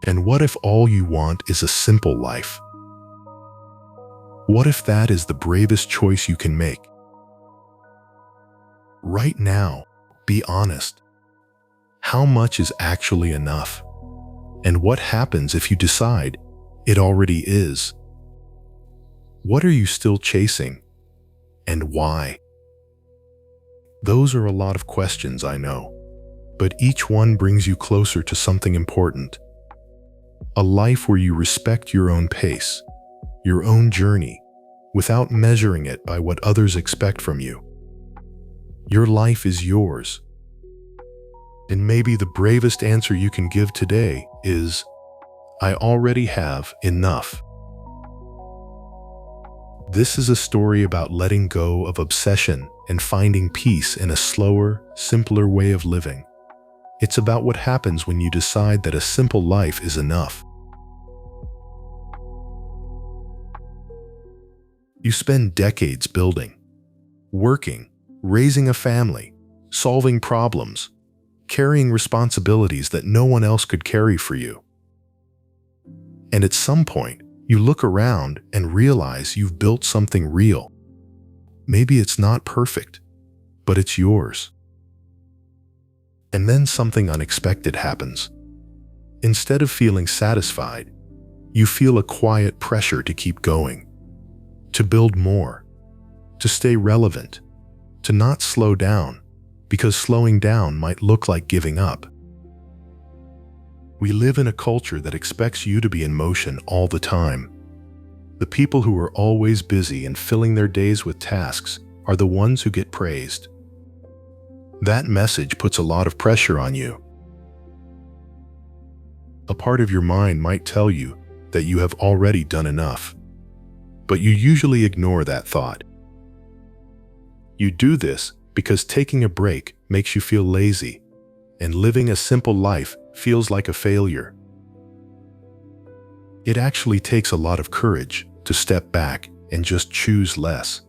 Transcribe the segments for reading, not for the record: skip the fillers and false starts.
And what if all you want is a simple life? What if that is the bravest choice you can make? Right now, be honest. How much is actually enough? And what happens if you decide it already is? What are you still chasing? And why? Those are a lot of questions, I know, but each one brings you closer to something important. A life where you respect your own pace, your own journey, without measuring it by what others expect from you. Your life is yours. And maybe the bravest answer you can give today is, I already have enough. This is a story about letting go of obsession and finding peace in a slower, simpler way of living. It's about what happens when you decide that a simple life is enough. You spend decades building, working, raising a family, solving problems, carrying responsibilities that no one else could carry for you. And at some point, you look around and realize you've built something real. Maybe it's not perfect, but it's yours. And then something unexpected happens. Instead of feeling satisfied, you feel a quiet pressure to keep going, to build more, to stay relevant, to not slow down, because slowing down might look like giving up. We live in a culture that expects you to be in motion all the time. The people who are always busy and filling their days with tasks are the ones who get praised. That message puts a lot of pressure on you. A part of your mind might tell you that you have already done enough, but you usually ignore that thought. You do this because taking a break makes you feel lazy, and living a simple life feels like a failure. It actually takes a lot of courage to step back and just choose less.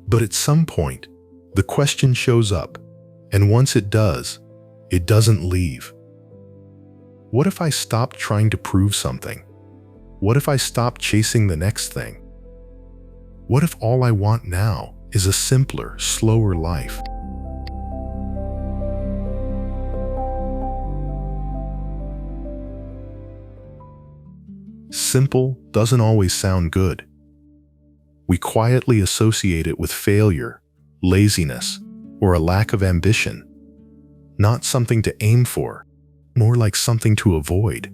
But at some point, the question shows up, and once it does, it doesn't leave. What if I stopped trying to prove something? What if I stopped chasing the next thing? What if all I want now is a simpler, slower life? Simple doesn't always sound good. We quietly associate it with failure, laziness, or a lack of ambition. Not something to aim for, more like something to avoid.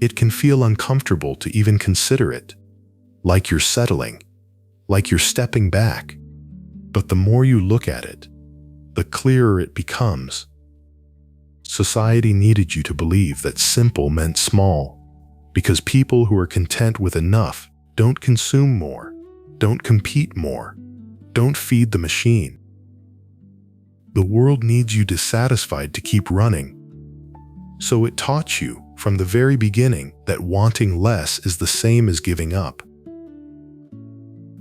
It can feel uncomfortable to even consider it, like you're settling, like you're stepping back. But the more you look at it, the clearer it becomes. Society needed you to believe that simple meant small, because people who are content with enough don't consume more, don't compete more, don't feed the machine. The world needs you dissatisfied to keep running. So it taught you from the very beginning that wanting less is the same as giving up.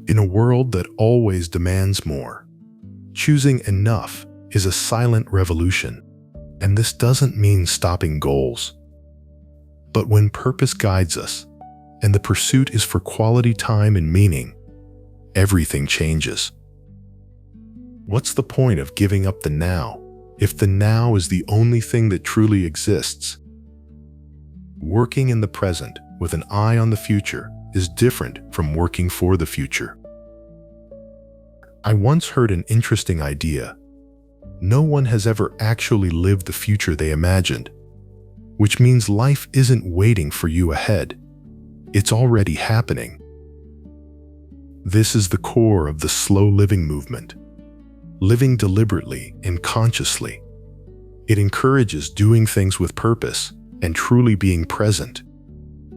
In a world that always demands more, choosing enough is a silent revolution, and this doesn't mean stopping goals. But when purpose guides us, and the pursuit is for quality time and meaning, everything changes. What's the point of giving up the now, if the now is the only thing that truly exists? Working in the present with an eye on the future is different from working for the future. I once heard an interesting idea. No one has ever actually lived the future they imagined, which means life isn't waiting for you ahead. It's already happening. This is the core of the slow living movement. Living deliberately and consciously. It encourages doing things with purpose and truly being present.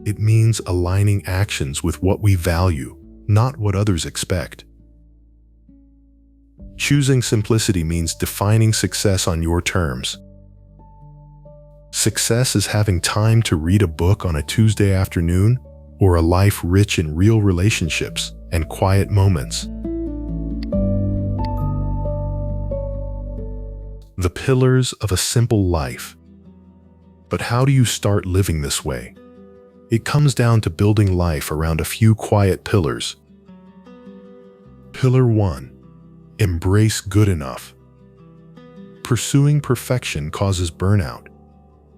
It means aligning actions with what we value, not what others expect. Choosing simplicity means defining success on your terms. Success is having time to read a book on a Tuesday afternoon, or a life rich in real relationships and quiet moments. The pillars of a simple life. But how do you start living this way? It comes down to building life around a few quiet pillars. Pillar 1. Embrace good enough. Pursuing perfection causes burnout.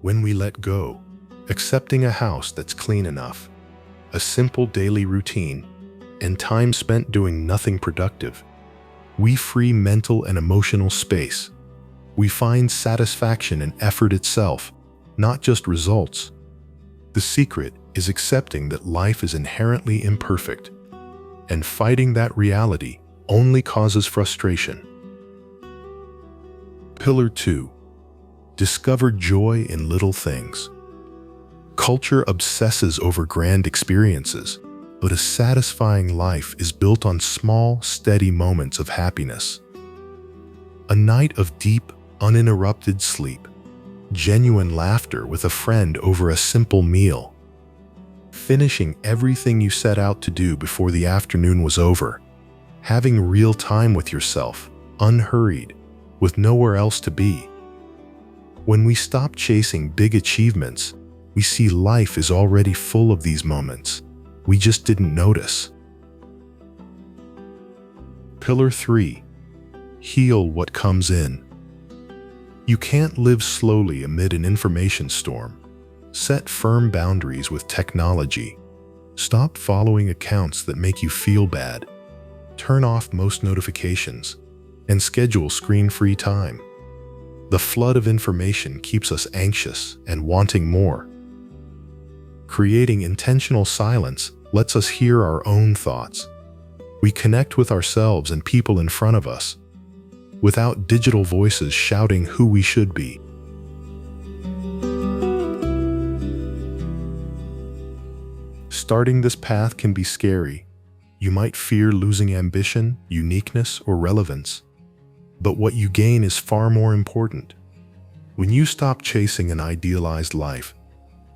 When we let go, accepting a house that's clean enough, a simple daily routine, and time spent doing nothing productive, we free mental and emotional space. We find satisfaction in effort itself, not just results. The secret is accepting that life is inherently imperfect, and fighting that reality only causes frustration. Pillar 2. Discover joy in little things. Culture obsesses over grand experiences, but a satisfying life is built on small, steady moments of happiness. A night of deep, uninterrupted sleep, genuine laughter with a friend over a simple meal, finishing everything you set out to do before the afternoon was over, having real time with yourself, unhurried, with nowhere else to be. When we stop chasing big achievements, we see life is already full of these moments. We just didn't notice. Pillar 3. Heal what comes in. You can't live slowly amid an information storm. Set firm boundaries with technology. Stop following accounts that make you feel bad. Turn off most notifications and schedule screen-free time. The flood of information keeps us anxious and wanting more. Creating intentional silence lets us hear our own thoughts. We connect with ourselves and people in front of us, without digital voices shouting who we should be. Starting this path can be scary. You might fear losing ambition, uniqueness, or relevance. But what you gain is far more important. When you stop chasing an idealized life,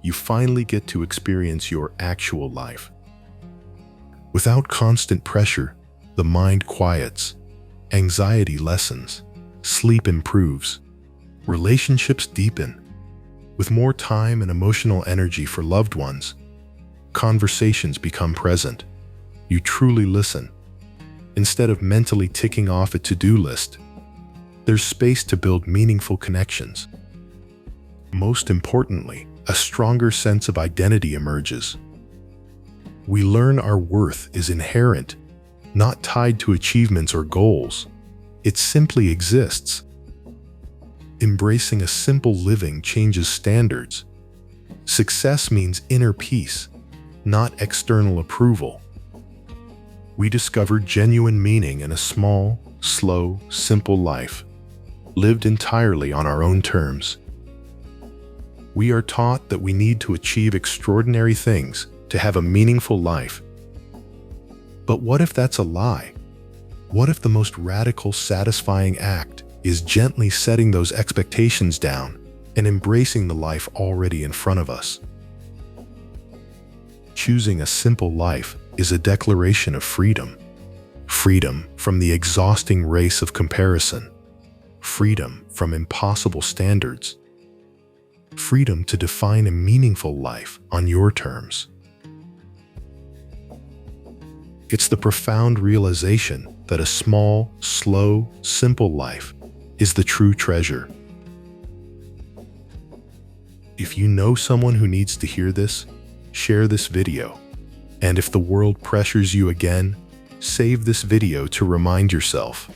you finally get to experience your actual life. Without constant pressure, the mind quiets, anxiety lessens, sleep improves, relationships deepen. With more time and emotional energy for loved ones, conversations become present. You truly listen. Instead of mentally ticking off a to-do list, there's space to build meaningful connections. Most importantly, a stronger sense of identity emerges. We learn our worth is inherent, not tied to achievements or goals. It simply exists. Embracing a simple living changes standards. Success means inner peace, not external approval. We discover genuine meaning in a small, slow, simple life, lived entirely on our own terms. We are taught that we need to achieve extraordinary things to have a meaningful life. But what if that's a lie? What if the most radical, satisfying act is gently setting those expectations down and embracing the life already in front of us? Choosing a simple life is a declaration of freedom. Freedom from the exhausting race of comparison. Freedom from impossible standards. Freedom to define a meaningful life on your terms. It's the profound realization that a small, slow, simple life is the true treasure. If you know someone who needs to hear this, share this video. And if the world pressures you again, save this video to remind yourself.